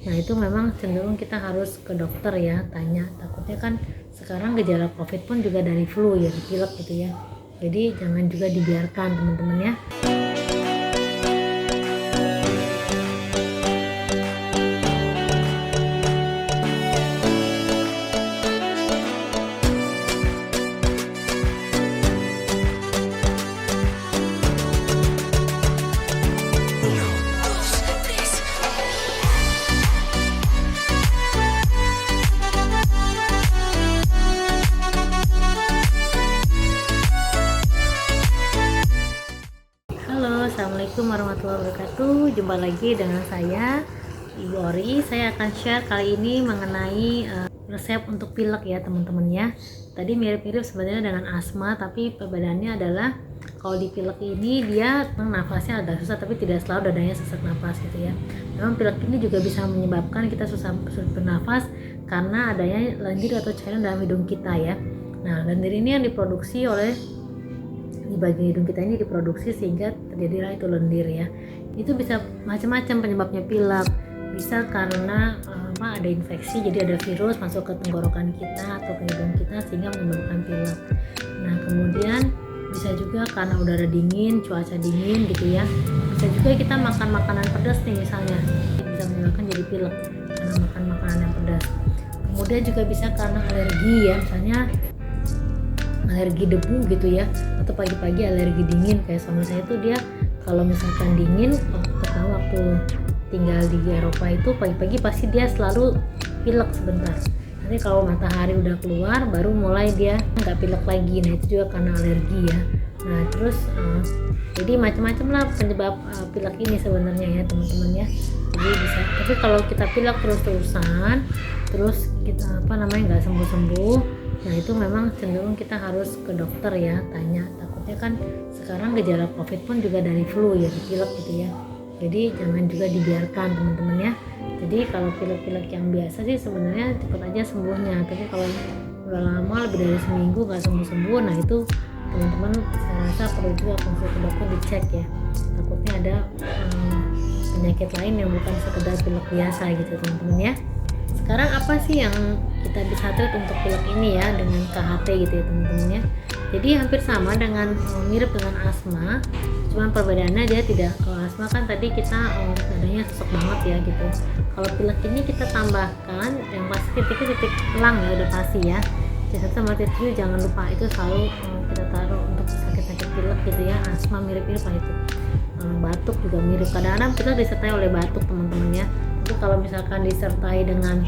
Nah itu memang cenderung kita harus ke dokter ya, tanya. Takutnya kan sekarang gejala COVID pun juga dari flu ya, pilek gitu ya. Jadi jangan juga dibiarkan teman-teman ya. Halo, assalamualaikum warahmatullahi wabarakatuh. Jumpa lagi dengan saya, Ibu Ori. Saya akan share kali ini mengenai resep untuk pilek ya teman-teman ya. Tadi mirip-mirip sebenarnya dengan asma, tapi perbedaannya adalah kalau di pilek ini dia nafasnya agak susah, tapi tidak selalu dadanya sesak nafas gitu ya. Memang pilek ini juga bisa menyebabkan kita susah bernafas karena adanya lendir atau cairan dalam hidung kita ya. Nah, lendir ini yang diproduksi oleh di bagian hidung kita ini diproduksi sehingga terjadilah itu lendir ya. Itu bisa macam-macam penyebabnya pilek. Bisa karena ada infeksi, jadi ada virus masuk ke tenggorokan kita atau ke hidung kita sehingga menyebabkan pilek. Nah kemudian bisa juga karena udara dingin, cuaca dingin gitu ya. Bisa juga kita makan makanan pedas nih misalnya, bisa menyebabkan jadi pilek karena makan makanan yang pedas. Kemudian juga bisa karena alergi ya, misalnya alergi debu gitu ya, atau pagi-pagi alergi dingin. Kayak suami saya tuh dia kalau misalkan dingin, waktu tinggal di Eropa itu pagi-pagi pasti dia selalu pilek sebentar. Nanti kalau matahari udah keluar baru mulai dia nggak pilek lagi. Nah itu juga karena alergi ya. Nah terus jadi macam-macam lah penyebab pilek ini sebenarnya ya teman-teman ya. Jadi bisa, tapi kalau kita pilek terus-terusan, terus kita nggak sembuh-sembuh, nah itu memang cenderung kita harus ke dokter ya, tanya. Takutnya kan sekarang gejala COVID pun juga dari flu ya, pilek gitu ya. Jadi jangan juga dibiarkan teman-teman ya. Jadi kalau pilek-pilek yang biasa sih sebenarnya cepat aja sembuhnya, tapi kalau udah lama lebih dari seminggu nggak sembuh-sembuh, nah itu teman-teman saya rasa perlu juga konsul ke dokter, dicek ya. Takutnya ada penyakit lain yang bukan sekedar pilek biasa gitu teman-teman ya. Sekarang apa sih yang kita bisa treat untuk pilek ini ya dengan KHT gitu ya teman-teman ya. Jadi hampir sama dengan mirip dengan asma, cuman perbedaannya dia tidak, kalau asma kan tadi kita nadanya sesak banget ya gitu. Kalau pilek ini kita tambahkan yang pasti titik elang ya, udah pasti ya. C1 sama T7 jangan lupa, itu selalu kita taruh untuk sakit-sakit pilek gitu ya. Asma mirip-mirip lah itu. Batuk juga mirip, kadang-kadang kita disertai oleh batuk teman-teman ya. Tapi kalau misalkan disertai dengan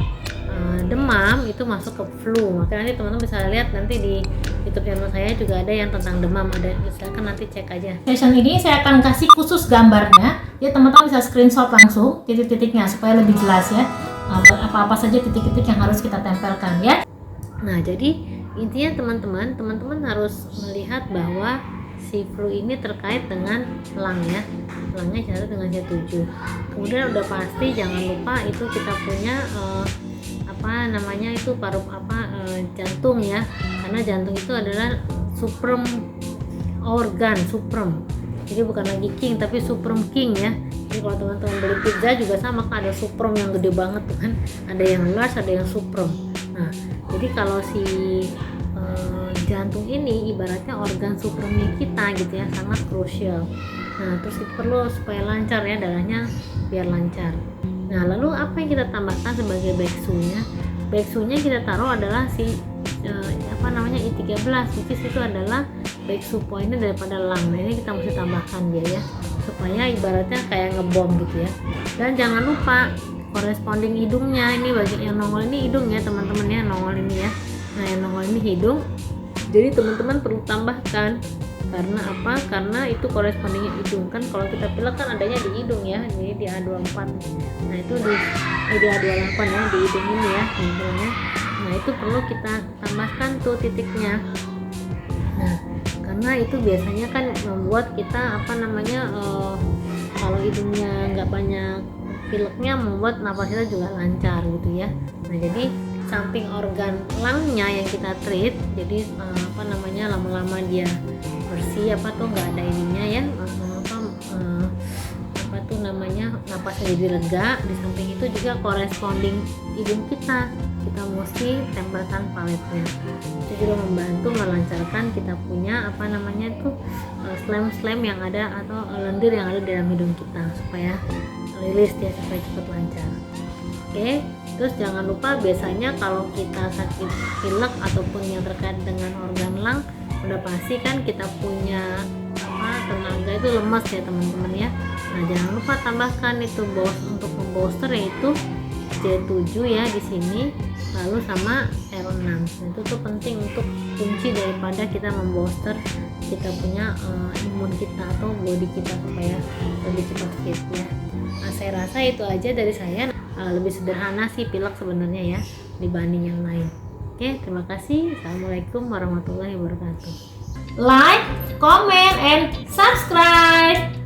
demam itu masuk ke flu. Makanya nanti teman-teman bisa lihat nanti di YouTube channel saya juga ada yang tentang demam, ada, silakan nanti cek aja. Session ini saya akan kasih khusus gambarnya, ya teman-teman bisa screenshot langsung titik-titiknya supaya lebih jelas ya. Apa-apa saja titik-titik yang harus kita tempelkan ya. Nah jadi intinya teman-teman harus melihat bahwa si flu ini terkait dengan elang ya, elangnya cara dengan C7. Kemudian udah pasti jangan lupa itu kita punya itu paru jantung ya, karena jantung itu adalah supreme organ, supreme, jadi bukan lagi king tapi supreme king ya. Jadi kalau teman-teman beli pizza juga sama kan, ada supreme yang gede banget tuh kan, ada yang large ada yang supreme. Nah jadi kalau si jantung ini ibaratnya organ supreme kita gitu ya, sangat krusial. Nah terus itu perlu supaya lancar ya, darahnya biar lancar. Nah lalu apa yang kita tambahkan sebagai baeksunya? Baeksunya kita taruh adalah si I13, which is itu adalah baeksu pointnya daripada elang. Nah ini kita mesti tambahkan dia ya, supaya ibaratnya kayak ngebom gitu ya. Dan jangan lupa corresponding hidungnya, ini bagian yang nongol ini hidung ya teman-teman ya, nongol ini ya. Nah yang nongol ini hidung, jadi teman-teman perlu tambahkan. Karena apa? Karena itu corresponding hidung kan, kalau kita pilek kan adanya di hidung ya, jadi di A24. Nah itu di A28 ya, di hidung ini ya teman-teman. Nah itu perlu kita tambahkan tuh titiknya. Nah karena itu biasanya kan membuat kita kalau hidungnya nggak banyak pileknya, membuat napas kita juga lancar gitu ya. Nah jadi samping organ lungnya yang kita treat, jadi lama-lama dia bersih nggak ada ininya ya, namanya napasnya jadi lega. Di samping itu juga corresponding hidung kita mesti tempelkan paletnya. Itu juga membantu melancarkan kita punya slam yang ada atau lendir yang ada di dalam hidung kita supaya rilis dia, supaya cepat lancar. Oke, terus jangan lupa biasanya kalau kita sakit pilek ataupun yang terkait dengan organ lung, udah pasti kan kita punya tenaga itu lemas ya teman-teman ya. Nah, jangan lupa tambahkan itu untuk membooster, yaitu J7 ya di sini, lalu sama R6. Nah, itu tuh penting untuk kunci daripada kita membooster kita punya imun kita atau body kita supaya lebih cepat fit ya. Nah, saya rasa itu aja dari saya. Lebih sederhana sih pilek sebenarnya ya dibanding yang lain. Oke, terima kasih. Assalamualaikum warahmatullahi wabarakatuh. Like, comment, and subscribe.